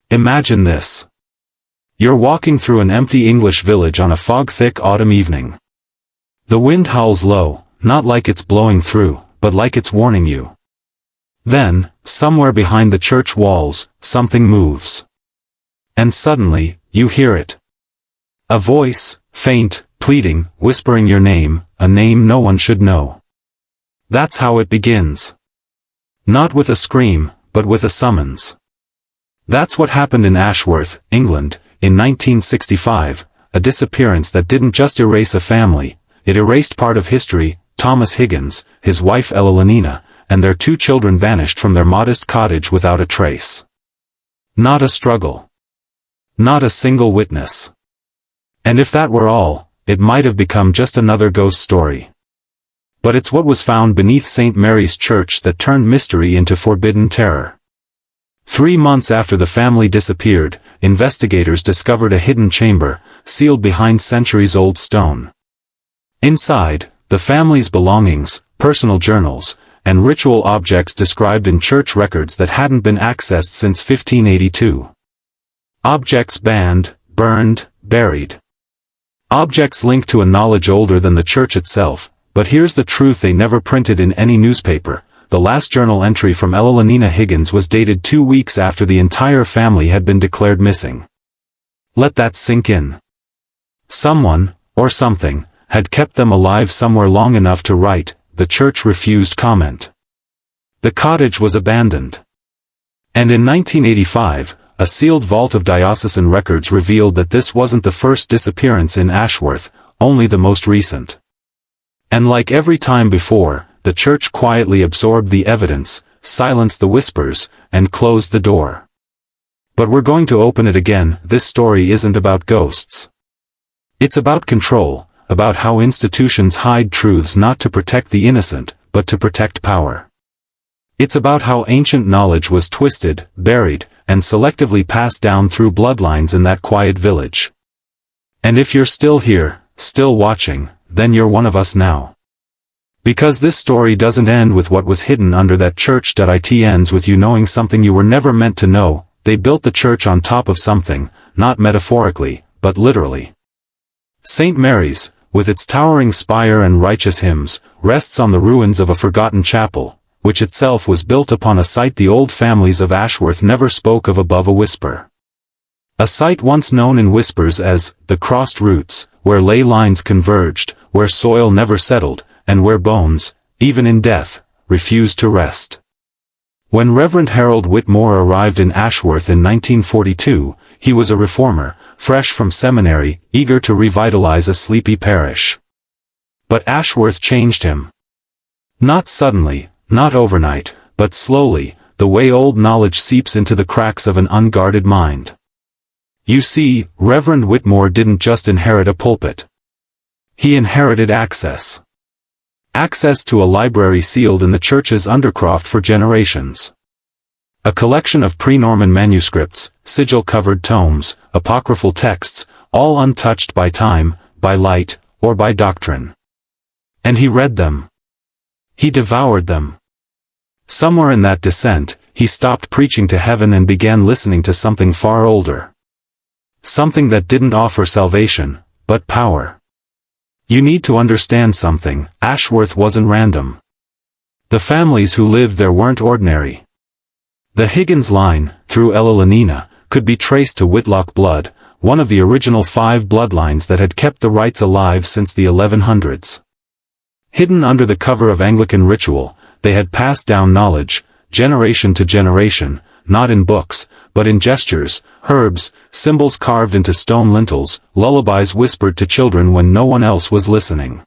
Imagine this. You're walking through an empty English village on a fog-thick autumn evening. The wind howls low, not like it's blowing through, but like it's warning you. Then, somewhere behind the church walls, something moves. And suddenly, you hear it. A voice, faint, pleading, whispering your name, a name no one should know. That's how it begins. Not with a scream, but with a summons. That's what happened in Ashworth, England, in 1965, a disappearance that didn't just erase a family, it erased part of history. Thomas Higgins, his wife Ella, and their 2 children vanished from their modest cottage without a trace. Not a struggle. Not a single witness. And if that were all, it might have become just another ghost story. But it's what was found beneath St. Mary's Church that turned mystery into forbidden terror. 3 months after the family disappeared, investigators discovered a hidden chamber, sealed behind centuries-old stone. Inside, the family's belongings, personal journals, and ritual objects described in church records that hadn't been accessed since 1582. Objects banned, burned, buried. Objects linked to a knowledge older than the church itself, but here's the truth they never printed in any newspaper. The last journal entry from Ella Higgins was dated 2 weeks after the entire family had been declared missing. Let that sink in. Someone, or something, had kept them alive somewhere long enough to write. The church refused comment. The cottage was abandoned. And in 1985, a sealed vault of diocesan records revealed that this wasn't the first disappearance in Ashworth, only the most recent. And like every time before, the church quietly absorbed the evidence, silenced the whispers, and closed the door. But we're going to open it again. This story isn't about ghosts. It's about control, about how institutions hide truths not to protect the innocent, but to protect power. It's about how ancient knowledge was twisted, buried, and selectively passed down through bloodlines in that quiet village. And if you're still here, still watching, then you're one of us now. Because this story doesn't end with what was hidden under that church. It ends with you knowing something you were never meant to know. They built the church on top of something, not metaphorically, but literally. St. Mary's, with its towering spire and righteous hymns, rests on the ruins of a forgotten chapel, which itself was built upon a site the old families of Ashworth never spoke of above a whisper. A site once known in whispers as the crossed roots, where ley lines converged, where soil never settled, and where bones, even in death, refused to rest. When Reverend Harold Whitmore arrived in Ashworth in 1942, he was a reformer, fresh from seminary, eager to revitalize a sleepy parish. But Ashworth changed him. Not suddenly, not overnight, but slowly, the way old knowledge seeps into the cracks of an unguarded mind. You see, Reverend Whitmore didn't just inherit a pulpit. He inherited access. Access to a library sealed in the church's undercroft for generations. A collection of pre-Norman manuscripts, sigil-covered tomes, apocryphal texts, all untouched by time, by light, or by doctrine. And he read them. He devoured them. Somewhere in that descent, he stopped preaching to heaven and began listening to something far older. Something that didn't offer salvation, but power. You need to understand something. Ashworth wasn't random. The families who lived there weren't ordinary. The Higgins line, through Ella, could be traced to Whitlock blood, one of the original 5 bloodlines that had kept the rites alive since the 1100s. Hidden under the cover of Anglican ritual, they had passed down knowledge, generation to generation, not in books, but in gestures, herbs, symbols carved into stone lintels, lullabies whispered to children when no one else was listening.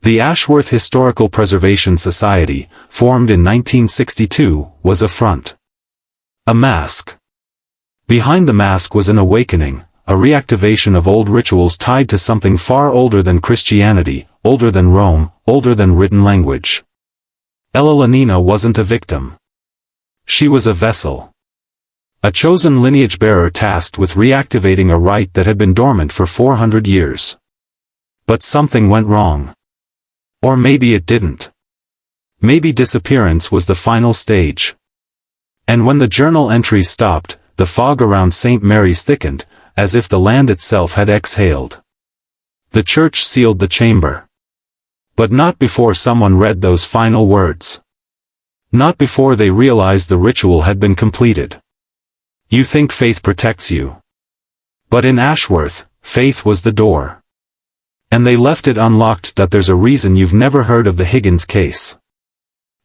The Ashworth Historical Preservation Society, formed in 1962, was a front. A mask. Behind the mask was an awakening, a reactivation of old rituals tied to something far older than Christianity, older than Rome, older than written language. Ella wasn't a victim. She was a vessel. A chosen lineage bearer tasked with reactivating a rite that had been dormant for 400 years. But something went wrong. Or maybe it didn't. Maybe disappearance was the final stage. And when the journal entries stopped, the fog around St. Mary's thickened, as if the land itself had exhaled. The church sealed the chamber. But not before someone read those final words. Not before they realized the ritual had been completed. You think faith protects you. But in Ashworth, faith was the door. And they left it unlocked. That there's a reason you've never heard of the Higgins case.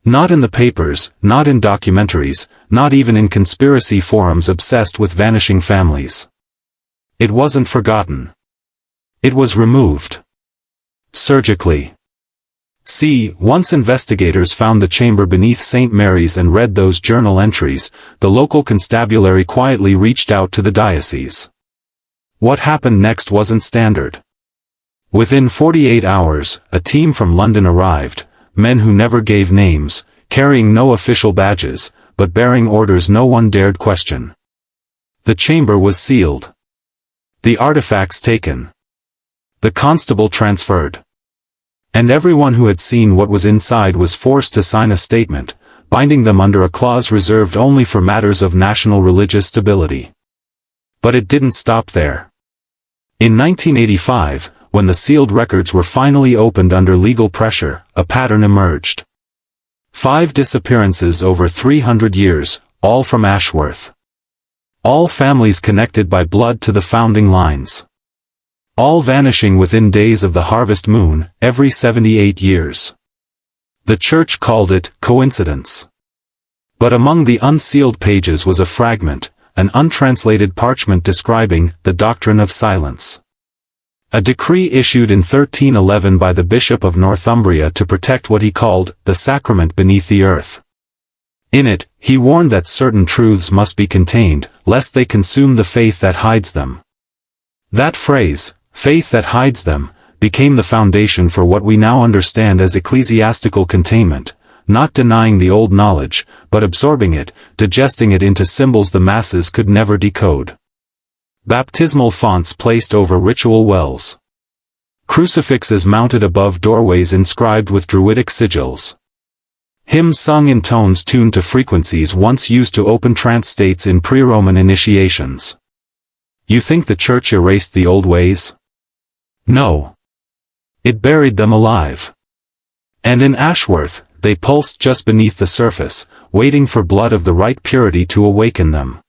Not in the papers, not in documentaries, not even in conspiracy forums obsessed with vanishing families. It wasn't forgotten. It was removed. Surgically. See, once investigators found the chamber beneath St. Mary's and read those journal entries, the local constabulary quietly reached out to the diocese. What happened next wasn't standard. Within 48 hours, a team from London arrived, men who never gave names, carrying no official badges, but bearing orders no one dared question. The chamber was sealed. The artifacts taken. The constable transferred. And everyone who had seen what was inside was forced to sign a statement, binding them under a clause reserved only for matters of national religious stability. But it didn't stop there. In 1985, when the sealed records were finally opened under legal pressure, a pattern emerged. 5 disappearances over 300 years, all from Ashworth. All families connected by blood to the founding lines. All vanishing within days of the harvest moon, every 78 years. The church called it coincidence. But among the unsealed pages was a fragment, an untranslated parchment describing the doctrine of silence. A decree issued in 1311 by the Bishop of Northumbria to protect what he called the sacrament beneath the earth. In it, he warned that certain truths must be contained, lest they consume the faith that hides them. That phrase, faith that hides them, became the foundation for what we now understand as ecclesiastical containment, not denying the old knowledge, but absorbing it, digesting it into symbols the masses could never decode. Baptismal fonts placed over ritual wells. Crucifixes mounted above doorways inscribed with druidic sigils. Hymns sung in tones tuned to frequencies once used to open trance states in pre-Roman initiations. You think the church erased the old ways? No. It buried them alive. And in Ashworth, they pulsed just beneath the surface, waiting for blood of the right purity to awaken them.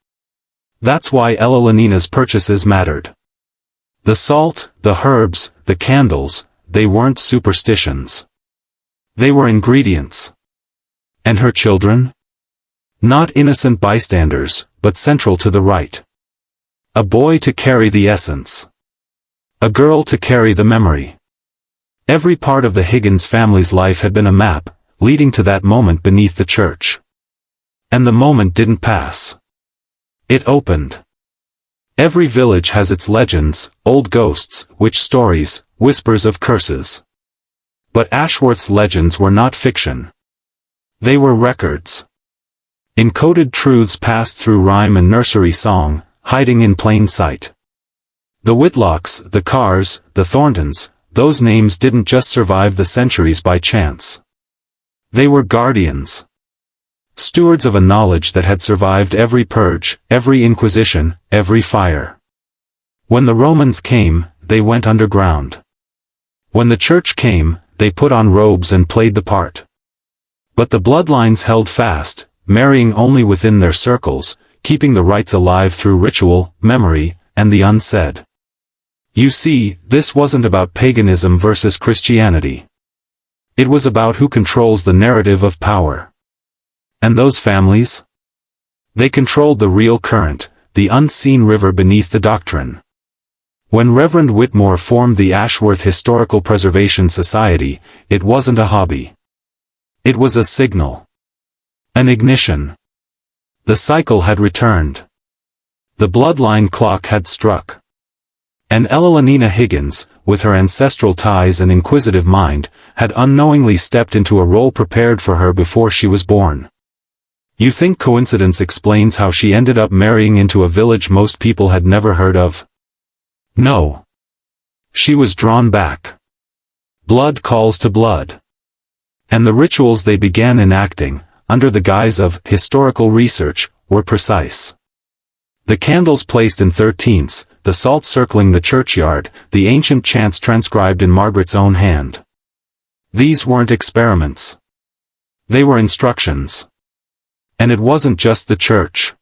That's why Ella Lenina's purchases mattered. The salt, the herbs, the candles, they weren't superstitions. They were ingredients. And her children? Not innocent bystanders, but central to the rite. A boy to carry the essence. A girl to carry the memory. Every part of the Higgins family's life had been a map, leading to that moment beneath the church. And the moment didn't pass. It opened. Every village has its legends, old ghosts, witch stories, whispers of curses. But Ashworth's legends were not fiction. They were records. Encoded truths passed through rhyme and nursery song, hiding in plain sight. The Whitlocks, the Carrs, the Thorntons, those names didn't just survive the centuries by chance. They were guardians. Stewards of a knowledge that had survived every purge, every inquisition, every fire. When the Romans came, they went underground. When the church came, they put on robes and played the part. But the bloodlines held fast, marrying only within their circles, keeping the rites alive through ritual, memory, and the unsaid. You see, this wasn't about paganism versus Christianity. It was about who controls the narrative of power. And those families? They controlled the real current, the unseen river beneath the doctrine. When Reverend Whitmore formed the Ashworth Historical Preservation Society, it wasn't a hobby. It was a signal. An ignition. The cycle had returned. The bloodline clock had struck. And Ella Lenina Higgins, with her ancestral ties and inquisitive mind, had unknowingly stepped into a role prepared for her before she was born. You think coincidence explains how she ended up marrying into a village most people had never heard of? No. She was drawn back. Blood calls to blood. And the rituals they began enacting, under the guise of historical research, were precise. The candles placed in thirteenths, the salt circling the churchyard, the ancient chants transcribed in Margaret's own hand. These weren't experiments. They were instructions. And it wasn't just the church.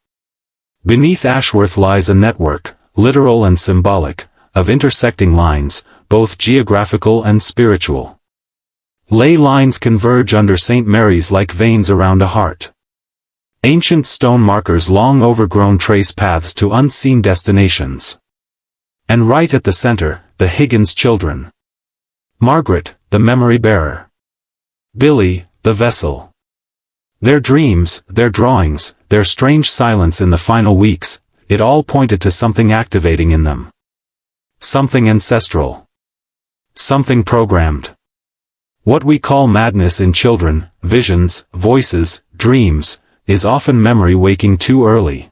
Beneath Ashworth lies a network, literal and symbolic, of intersecting lines, both geographical and spiritual. Ley lines converge under St. Mary's like veins around a heart. Ancient stone markers long overgrown trace paths to unseen destinations. And right at the center, the Higgins children. Margaret, the memory bearer. Billy, the vessel. Their dreams, their drawings, their strange silence in the final weeks, it all pointed to something activating in them. Something ancestral. Something programmed. What we call madness in children, visions, voices, dreams, is often memory waking too early.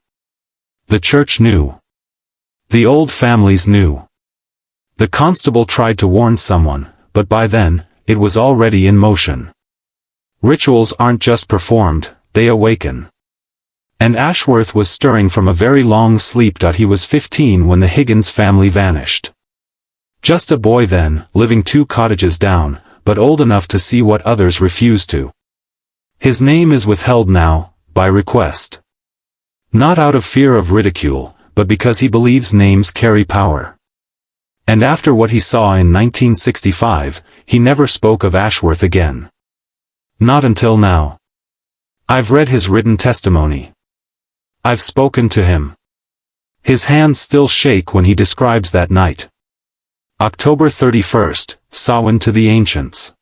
The church knew. The old families knew. The constable tried to warn someone, but by then, it was already in motion. Rituals aren't just performed, they awaken. And Ashworth was stirring from a very long sleep. He was 15 when the Higgins family vanished. Just a boy then, living 2 cottages down, but old enough to see what others refused to. His name is withheld now, by request. Not out of fear of ridicule, but because he believes names carry power. And after what he saw in 1965, he never spoke of Ashworth again. Not until now. I've read his written testimony. I've spoken to him. His hands still shake when he describes that night. October 31st, Samhain to the ancients.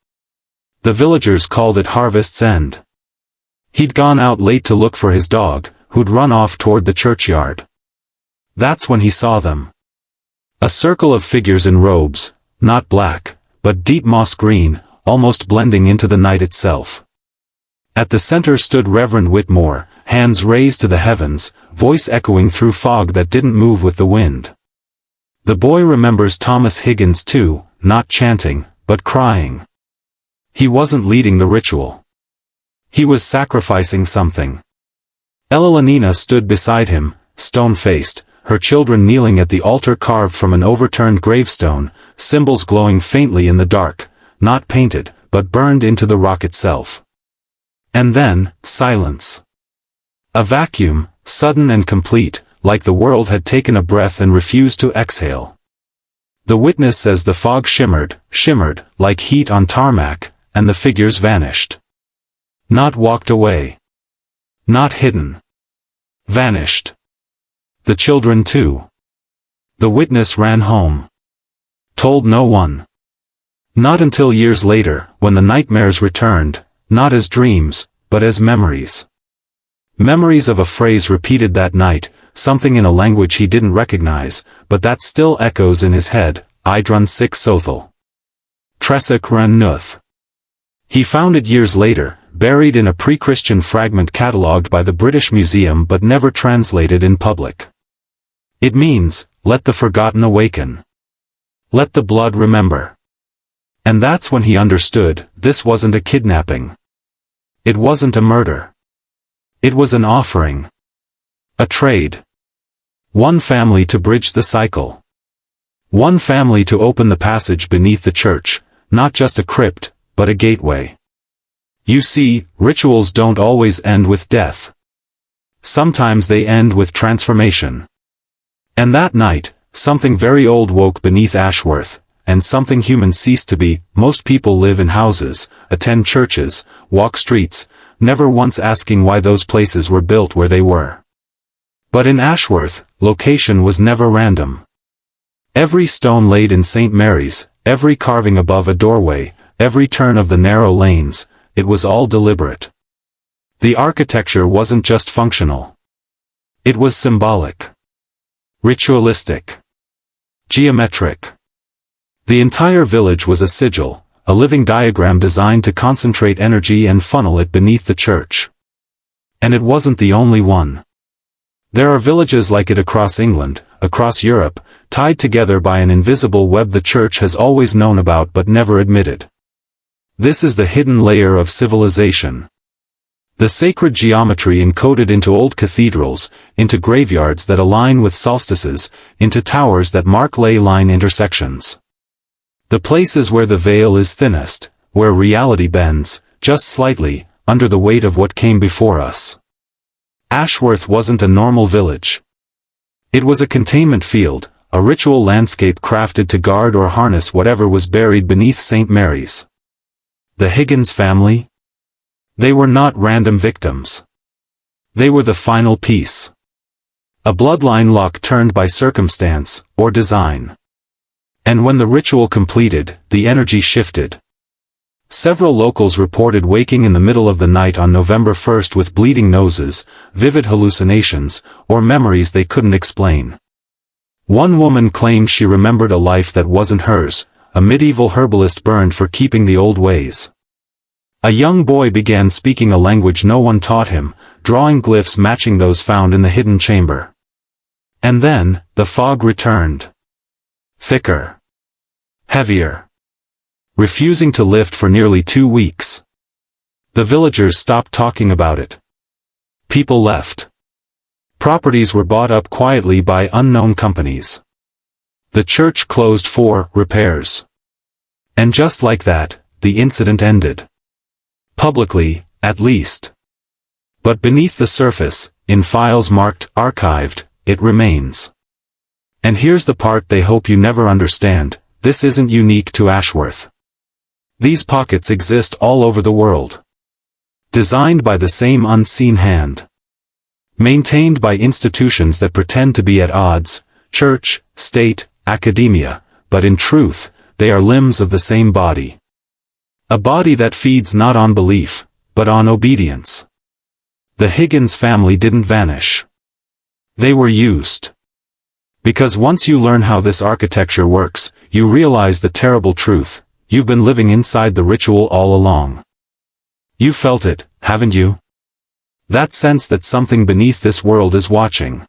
The villagers called it Harvest's End. He'd gone out late to look for his dog, who'd run off toward the churchyard. That's when he saw them. A circle of figures in robes, not black, but deep moss green, almost blending into the night itself. At the center stood Reverend Whitmore, hands raised to the heavens, voice echoing through fog that didn't move with the wind. The boy remembers Thomas Higgins too, not chanting, but crying. He wasn't leading the ritual. He was sacrificing something. Elenina stood beside him, stone-faced, her children kneeling at the altar carved from an overturned gravestone, symbols glowing faintly in the dark, not painted, but burned into the rock itself. And then, silence. A vacuum, sudden and complete, like the world had taken a breath and refused to exhale. The witness says the fog shimmered, like heat on tarmac, and the figures vanished. Not walked away. Not hidden. Vanished. The children too. The witness ran home. Told no one. Not until years later, when the nightmares returned, not as dreams, but as memories. Memories of a phrase repeated that night, something in a language he didn't recognize, but that still echoes in his head, Idrun Sik Sothel. Tresek Ren Nuth. He found it years later, buried in a pre-Christian fragment catalogued by the British Museum but never translated in public. It means, let the forgotten awaken. Let the blood remember. And that's when he understood, this wasn't a kidnapping. It wasn't a murder. It was an offering. A trade. One family to bridge the cycle. One family to open the passage beneath the church, not just a crypt, but a gateway. You see, rituals don't always end with death. Sometimes they end with transformation. And that night, something very old woke beneath Ashworth, and something human ceased to be. Most people live in houses, attend churches, walk streets, never once asking why those places were built where they were. But in Ashworth, location was never random. Every stone laid in St. Mary's, every carving above a doorway, every turn of the narrow lanes, it was all deliberate. The architecture wasn't just functional. It was symbolic. Ritualistic. Geometric. The entire village was a sigil, a living diagram designed to concentrate energy and funnel it beneath the church. And it wasn't the only one. There are villages like it across England, across Europe, tied together by an invisible web the church has always known about but never admitted. This is the hidden layer of civilization. The sacred geometry encoded into old cathedrals, into graveyards that align with solstices, into towers that mark ley line intersections. The places where the veil is thinnest, where reality bends, just slightly, under the weight of what came before us. Ashworth wasn't a normal village. It was a containment field, a ritual landscape crafted to guard or harness whatever was buried beneath St. Mary's. The Higgins family? They were not random victims. They were the final piece. A bloodline lock turned by circumstance, or design. And when the ritual completed, the energy shifted. Several locals reported waking in the middle of the night on November 1st with bleeding noses, vivid hallucinations, or memories they couldn't explain. One woman claimed she remembered a life that wasn't hers, a medieval herbalist burned for keeping the old ways. A young boy began speaking a language no one taught him, drawing glyphs matching those found in the hidden chamber. And then, the fog returned. Thicker. Heavier. Refusing to lift for nearly 2 weeks. The villagers stopped talking about it. People left. Properties were bought up quietly by unknown companies. The church closed for repairs. And just like that, the incident ended. Publicly, at least. But beneath the surface, in files marked archived, it remains. And here's the part they hope you never understand: this isn't unique to Ashworth. These pockets exist all over the world. Designed by the same unseen hand. Maintained by institutions that pretend to be at odds, church, state, academia, but in truth, they are limbs of the same body. A body that feeds not on belief, but on obedience. The Higgins family didn't vanish. They were used. Because once you learn how this architecture works, you realize the terrible truth: you've been living inside the ritual all along. You felt it, haven't you? That sense that something beneath this world is watching.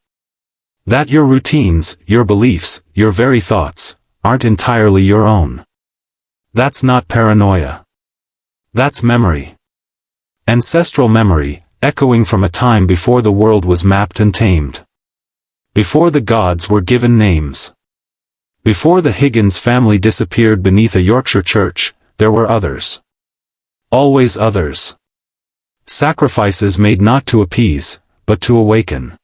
That your routines, your beliefs, your very thoughts, aren't entirely your own. That's not paranoia. That's memory. Ancestral memory, echoing from a time before the world was mapped and tamed. Before the gods were given names. Before the Higgins family disappeared beneath a Yorkshire church, there were others. Always others. Sacrifices made not to appease, but to awaken.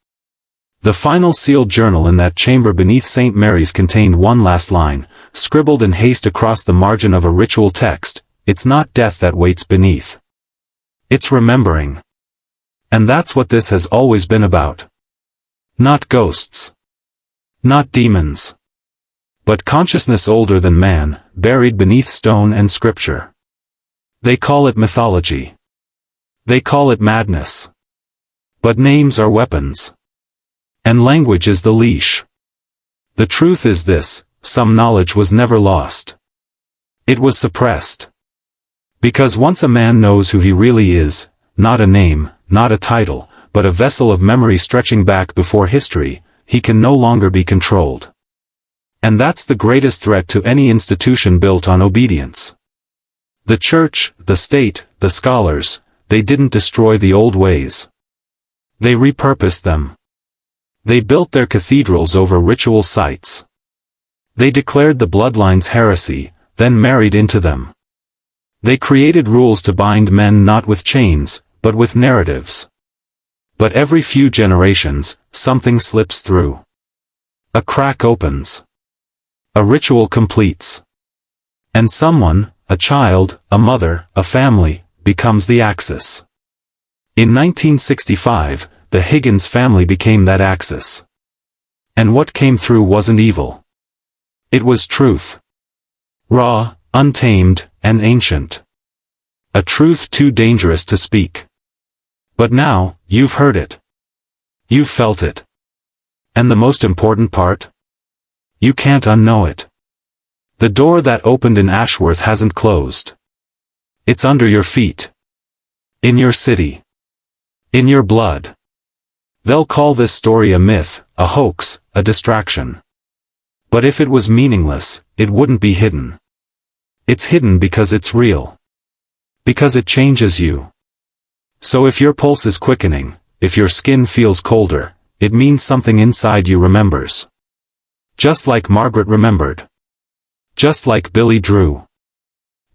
The final sealed journal in that chamber beneath St. Mary's contained one last line, scribbled in haste across the margin of a ritual text: "It's not death that waits beneath. It's remembering." And that's what this has always been about. Not ghosts. Not demons. But consciousness older than man, buried beneath stone and scripture. They call it mythology. They call it madness. But names are weapons. And language is the leash. The truth is this: some knowledge was never lost. It was suppressed. Because once a man knows who he really is, not a name, not a title, but a vessel of memory stretching back before history, he can no longer be controlled. And that's the greatest threat to any institution built on obedience. The church, the state, the scholars, they didn't destroy the old ways. They repurposed them. They built their cathedrals over ritual sites. They declared the bloodlines heresy, then married into them. They created rules to bind men not with chains, but with narratives. But every few generations, something slips through. A crack opens. A ritual completes. And someone, a child, a mother, a family, becomes the axis. In 1965, the Higgins family became that axis. And what came through wasn't evil. It was truth. Raw, untamed, and ancient. A truth too dangerous to speak. But now, you've heard it. You've felt it. And the most important part? You can't unknow it. The door that opened in Ashworth hasn't closed. It's under your feet. In your city. In your blood. They'll call this story a myth, a hoax, a distraction. But if it was meaningless, it wouldn't be hidden. It's hidden because it's real. Because it changes you. So if your pulse is quickening, if your skin feels colder, it means something inside you remembers. Just like Margaret remembered. Just like Billy drew.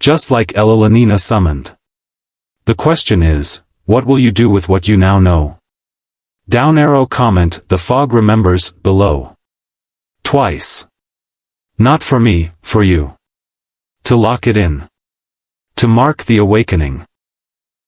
Just like Ella Lenina summoned. The question is, what will you do with what you now know? Down arrow comment, the fog remembers, below. Twice. Not for me, for you. To lock it in. To mark the awakening.